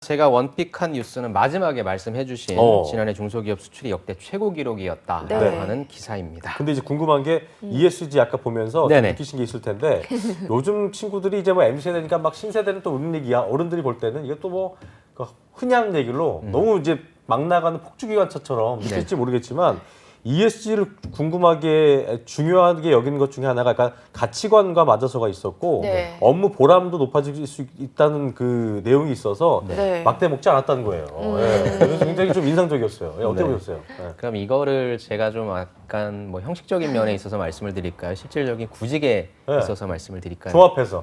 제가 원픽한 뉴스는 마지막에 말씀해주신 지난해 중소기업 수출이 역대 최고 기록이었다라고 네. 하는 기사입니다. 근데 이제 궁금한 게 ESG 아까 보면서 좀 느끼신 게 있을 텐데 요즘 친구들이 이제 뭐 MZ세대니까 막 신세대는 또 우는 얘기야. 어른들이 볼 때는 이게 또 뭐 흔한 얘기로 너무 이제 막 나가는 폭주기관차처럼 느낄지 모르겠지만 ESG를 궁금하게 중요하게 여기는 것 중에 하나가 약간 가치관과 맞아서가 있었고 네. 업무 보람도 높아질 수 있다는 그 내용이 있어서 네. 막대 먹지 않았다는 거예요. 예. 그래서 굉장히 좀 인상적이었어요. 예, 어떻게 네. 보셨어요? 예. 그럼 이거를 제가 좀 약간 뭐 형식적인 면에 있어서 말씀을 드릴까요? 실질적인 구직에 네. 있어서 말씀을 드릴까요? 종합해서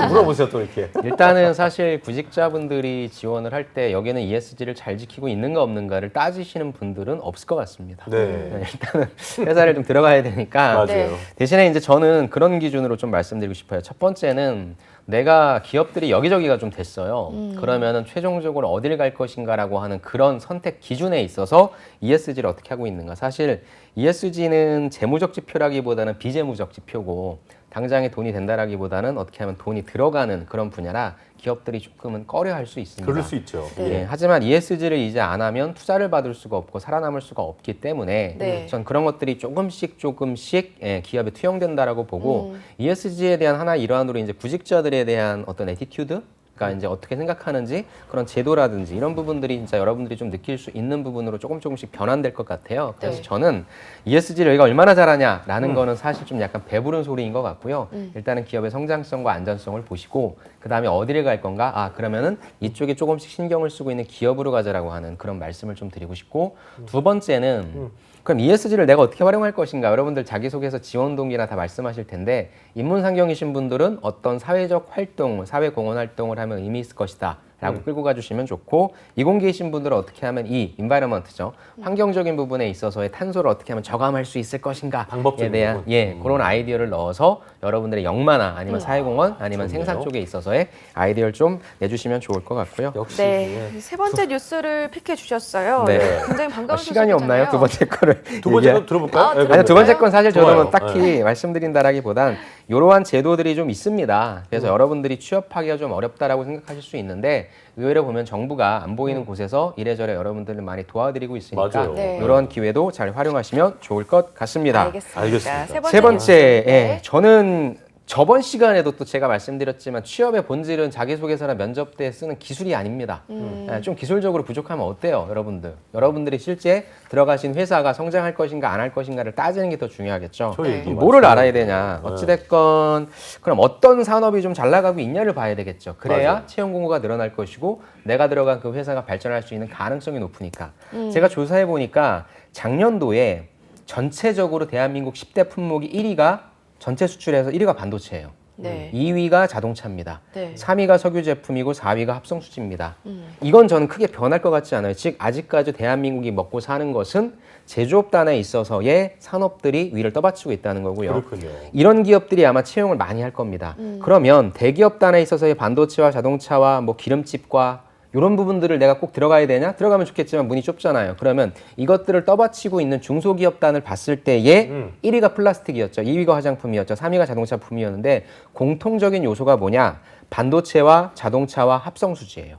예. 물어보세요 또 이렇게. 일단은 사실 구직자분들이 지원을 할 때 여기는 ESG를 잘 지키고 있는가 없는가를 따지시는 분들은 없을 것 같습니다. 네. 일단은 회사를 좀 들어가야 되니까 맞아요. 네. 대신에 이제 저는 그런 기준으로 좀 말씀드리고 싶어요. 첫 번째는 내가 기업들이 여기저기가 좀 됐어요. 그러면은 최종적으로 어딜 갈 것인가라고 하는 그런 선택 기준에 있어서 ESG를 어떻게 하고 있는가. 사실 ESG는 재무적 지표라기보다는 비재무적 지표고 당장에 돈이 된다라기보다는 어떻게 하면 돈이 들어가는 그런 분야라 기업들이 조금은 꺼려할 수 있습니다. 그럴 수 있죠. 네. 예, 하지만 ESG를 이제 안 하면 투자를 받을 수가 없고 살아남을 수가 없기 때문에 네. 전 그런 것들이 조금씩 예, 기업에 투영된다라고 보고 ESG에 대한 하나 일환으로 이제 구직자들에 대한 어떤 애티튜드 그러니까 이제 어떻게 생각하는지 그런 제도라든지 이런 부분들이 진짜 여러분들이 좀 느낄 수 있는 부분으로 조금씩 변환될 것 같아요. 그래서 네. 저는 ESG를 여기가 얼마나 잘하냐라는 거는 사실 좀 약간 배부른 소리인 것 같고요. 일단은 기업의 성장성과 안전성을 보시고 그 다음에 어디를 갈 건가? 아 그러면은 이쪽에 조금씩 신경을 쓰고 있는 기업으로 가자라고 하는 그런 말씀을 좀 드리고 싶고 두 번째는 그럼 ESG를 내가 어떻게 활용할 것인가? 여러분들 자기소개서 지원 동기나 다 말씀하실 텐데 인문상경이신 분들은 어떤 사회적 활동, 사회공헌 활동을 하면 의미 있을 것이다. 라고 끌고 가주시면 좋고 이공계이신 분들은 어떻게 하면 이 인바이러먼트죠. 환경적인 부분에 있어서의 탄소를 어떻게 하면 저감할 수 있을 것인가에 방법적인 대한 부분. 그런 아이디어를 넣어서 여러분들의 영만화 아니면 사회공헌 아니면 좋네요. 생산 쪽에 있어서의 아이디어를 좀 내주시면 좋을 것 같고요. 역시 네. 예. 세 번째 뉴스를 픽해 주셨어요. 네. 굉장히 반가운 시간이 없나요? 두 번째 거를 두 번째 얘기할- 거 들어볼까요? 아, 예, 아니, 두 번째 건 사실 저도 좋아요. 뭐 딱히 말씀드린다라기보단 이러한 제도들이 좀 있습니다. 그래서 여러분들이 취업하기가 좀 어렵다라고 생각하실 수 있는데 의외로 보면 정부가 안 보이는 곳에서 이래저래 여러분들을 많이 도와드리고 있으니까 맞아요. 네. 이런 기회도 잘 활용하시면 좋을 것 같습니다. 알겠습니다. 알겠습니다. 세 번째, 뉴스. 예, 저는 저번 시간에도 또 제가 말씀드렸지만 취업의 본질은 자기소개서나 면접 때 쓰는 기술이 아닙니다. 예, 좀 기술적으로 부족하면 어때요, 여러분들? 여러분들이 실제 들어가신 회사가 성장할 것인가 안 할 것인가를 따지는 게 더 중요하겠죠. 저 얘기 뭐를 맞습니다. 알아야 되냐. 어찌됐건 그럼 어떤 산업이 좀 잘 나가고 있냐를 봐야 되겠죠. 그래야 맞아요. 채용 공고가 늘어날 것이고 내가 들어간 그 회사가 발전할 수 있는 가능성이 높으니까. 제가 조사해 보니까 작년도에 전체적으로 대한민국 10대 품목이 1위가 전체 수출에서 1위가 반도체예요. 네. 2위가 자동차입니다. 네. 3위가 석유 제품이고 4위가 합성수지입니다. 이건 저는 크게 변할 것 같지 않아요. 즉 아직까지 대한민국이 먹고 사는 것은 제조업 단에 있어서의 산업들이 위를 떠받치고 있다는 거고요. 그렇군요. 이런 기업들이 아마 채용을 많이 할 겁니다. 그러면 대기업 단에 있어서의 반도체와 자동차와 뭐 기름집과 이런 부분들을 내가 꼭 들어가야 되냐? 들어가면 좋겠지만 문이 좁잖아요. 그러면 이것들을 떠받치고 있는 중소기업단을 봤을 때에 1위가 플라스틱이었죠. 2위가 화장품이었죠. 3위가 자동차 품이었는데 공통적인 요소가 뭐냐? 반도체와 자동차와 합성수지예요.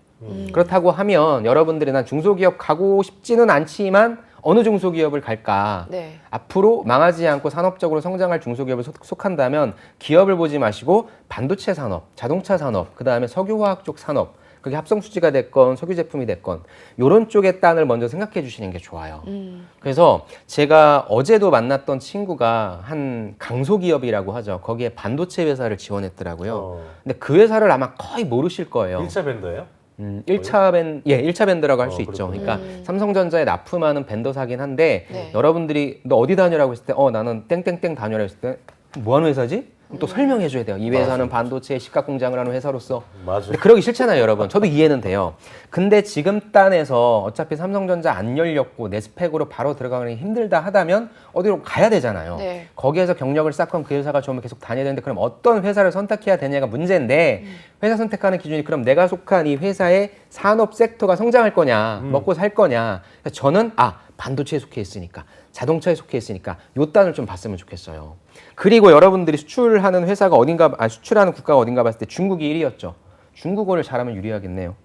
그렇다고 하면 여러분들이 난 중소기업 가고 싶지는 않지만 어느 중소기업을 갈까? 네. 앞으로 망하지 않고 산업적으로 성장할 중소기업을 속한다면 기업을 보지 마시고 반도체 산업, 자동차 산업, 그다음에 석유화학 쪽 산업 그게 합성수지가 됐건 석유 제품이 됐건 이런 쪽의 단을 먼저 생각해 주시는 게 좋아요. 그래서 제가 어제도 만났던 친구가 한 강소기업이라고 하죠. 거기에 반도체 회사를 지원했더라고요. 근데 그 회사를 아마 거의 모르실 거예요. 1차 밴더예요? 1차 밴드라고 할 수 있죠. 그렇군요. 그러니까 삼성전자에 납품하는 밴더사긴 한데 네. 여러분들이 너 어디 다녀라고 했을 때 나는 땡땡땡 다녀라 했을 때 뭐 하는 회사지? 또 설명해 줘야 돼요. 이 회사는 반도체 식각 공장을 하는 회사로서. 맞아요. 근데 그러기 싫잖아요, 여러분. 저도 이해는 돼요. 근데 지금 단에서 어차피 삼성전자 안 열렸고 내 스펙으로 바로 들어가기 힘들다 하다면 어디로 가야 되잖아요. 네. 거기에서 경력을 쌓고 그 회사가 좋으면 계속 다녀야 되는데 그럼 어떤 회사를 선택해야 되냐가 문제인데 회사 선택하는 기준이 그럼 내가 속한 이 회사의 산업 섹터가 성장할 거냐, 먹고 살 거냐. 그래서 저는 반도체에 속해 있으니까 자동차에 속해 있으니까 요 단을 좀 봤으면 좋겠어요. 그리고 여러분들이 수출하는 회사가 수출하는 국가가 어딘가 봤을 때 중국이 1위였죠. 중국어를 잘하면 유리하겠네요.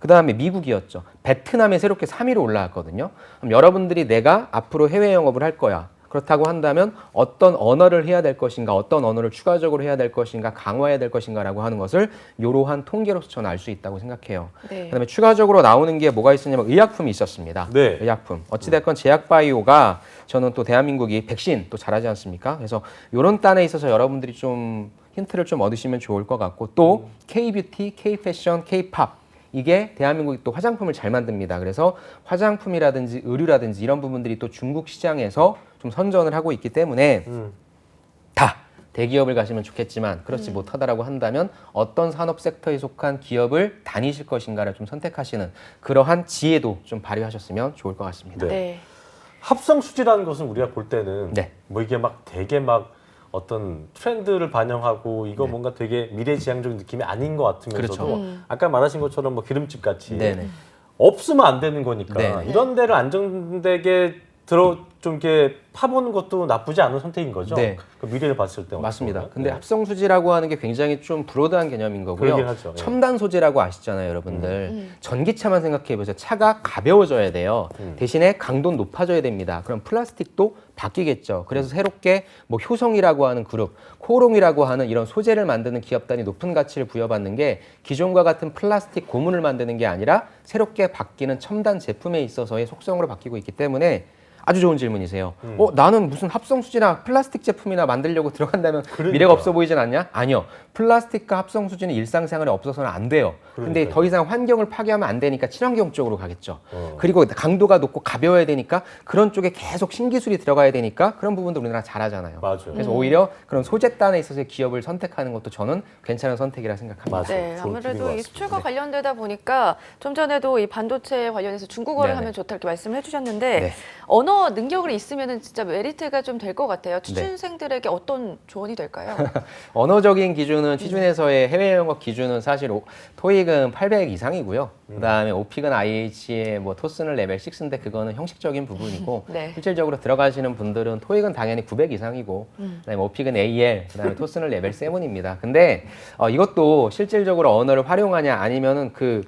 그다음에 미국이었죠. 베트남에 새롭게 3위로 올라왔거든요. 그럼 여러분들이 내가 앞으로 해외 영업을 할 거야. 그렇다고 한다면 어떤 언어를 해야 될 것인가, 어떤 언어를 추가적으로 해야 될 것인가, 강화해야 될 것인가라고 하는 것을 이러한 통계로서 저는 알 수 있다고 생각해요. 네. 그다음에 추가적으로 나오는 게 뭐가 있었냐면 의약품이 있었습니다. 네. 의약품. 어찌됐건 제약바이오가 저는 또 대한민국이 백신 또 잘하지 않습니까? 그래서 이런 단에 있어서 여러분들이 좀 힌트를 좀 얻으시면 좋을 것 같고 또 K-뷰티, K-패션, K-팝 이게 대한민국이 또 화장품을 잘 만듭니다. 그래서 화장품이라든지 의류라든지 이런 부분들이 또 중국 시장에서 좀 선전을 하고 있기 때문에 다 대기업을 가시면 좋겠지만 그렇지 못하다라고 한다면 어떤 산업 섹터에 속한 기업을 다니실 것인가를 좀 선택하시는 그러한 지혜도 좀 발휘하셨으면 좋을 것 같습니다. 네. 네. 합성 수지라는 것은 우리가 볼 때는 네. 뭐 이게 막 되게 막 어떤 트렌드를 반영하고 이거 네. 뭔가 되게 미래지향적인 느낌이 아닌 것 같으면서도 그렇죠. 아까 말하신 것처럼 뭐 기름집 같이 네네. 없으면 안 되는 거니까 네네. 이런 데를 안정되게 좀 이렇게 파보는 것도 나쁘지 않은 선택인 거죠. 네. 그 미래를 봤을 때 맞습니다. 어떻게 근데 보면. 합성 수지라고 하는 게 굉장히 좀 브로드한 개념인 거고요. 그러긴 하죠. 예. 첨단 소재라고 아시잖아요, 여러분들. 전기차만 생각해 보세요. 차가 가벼워져야 돼요. 대신에 강도는 높아져야 됩니다. 그럼 플라스틱도 바뀌겠죠. 그래서 새롭게 뭐 효성이라고 하는 그룹, 코오롱이라고 하는 이런 소재를 만드는 기업단이 높은 가치를 부여받는 게 기존과 같은 플라스틱 고문을 만드는 게 아니라 새롭게 바뀌는 첨단 제품에 있어서의 속성으로 바뀌고 있기 때문에 아주 좋은 질문이세요. 나는 무슨 합성 수지나 플라스틱 제품이나 만들려고 들어간다면 그러니까. 미래가 없어 보이진 않냐? 아니요. 플라스틱과 합성 수지는 일상생활에 없어서는 안 돼요. 근데 그러니까요. 더 이상 환경을 파괴하면 안 되니까 친환경 쪽으로 가겠죠. 그리고 강도가 높고 가벼워야 되니까 그런 쪽에 계속 신기술이 들어가야 되니까 그런 부분도 우리나라 잘하잖아요. 맞아요. 그래서 오히려 그런 소재단에 있어서의 기업을 선택하는 것도 저는 괜찮은 선택이라 생각합니다. 맞아요. 네, 좋은 팁인 것 아무래도 이 같습니다. 수출과 관련되다 보니까 좀 전에도 이 반도체 관련해서 중국어를 네네. 하면 좋다 이렇게 말씀을 해주셨는데 네. 언어 능력을 있으면은 진짜 메리트가 좀 될 것 같아요. 네. 취준생들에게 어떤 조언이 될까요? 언어적인 기준은 취준에서의 해외 영어 기준은 사실 토익은 800 이상이고요. 그다음에 오픽은 IH의 뭐 토스는 레벨 6인데 그거는 형식적인 부분이고 네. 실질적으로 들어가시는 분들은 토익은 당연히 900 이상이고 그다음에 오픽은 AL, 그다음에 토스는 레벨 7입니다. 근데 이것도 실질적으로 언어를 활용하냐 아니면은 그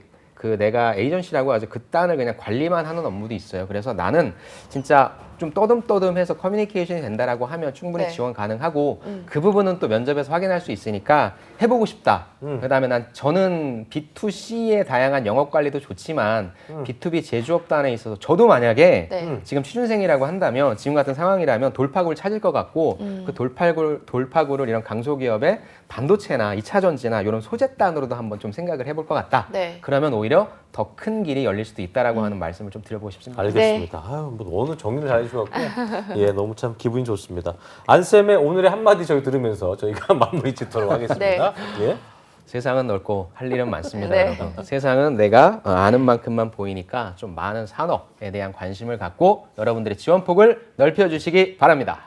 내가 에이전시라고 하죠. 그 단을 그냥 관리만 하는 업무도 있어요. 그래서 나는 진짜 좀 떠듬떠듬해서 커뮤니케이션이 된다라고 하면 충분히 네. 지원 가능하고 그 부분은 또 면접에서 확인할 수 있으니까 해보고 싶다. 그다음에 저는 B2C의 다양한 영업 관리도 좋지만 B2B 제조업단에 있어서 저도 만약에 네. 지금 취준생이라고 한다면 지금 같은 상황이라면 돌파구를 찾을 것 같고 그 돌파구를 이런 강소기업의 반도체나 2차 전지나 이런 소재단으로도 한번 좀 생각을 해볼 것 같다. 네. 그러면 오히려 더 큰 길이 열릴 수도 있다라고 하는 말씀을 좀 드려보고 싶습니다. 알겠습니다. 아유, 뭐 오늘 정리를 잘 해주셔갖고 예, 너무 참 기분이 좋습니다. 안쌤의 오늘의 한마디 저희 들으면서 저희가 마무리 짓도록 하겠습니다. 예. 세상은 넓고 할 일은 많습니다, 네. 여러분. 세상은 내가 아는 만큼만 보이니까 좀 많은 산업에 대한 관심을 갖고 여러분들의 지원폭을 넓혀주시기 바랍니다.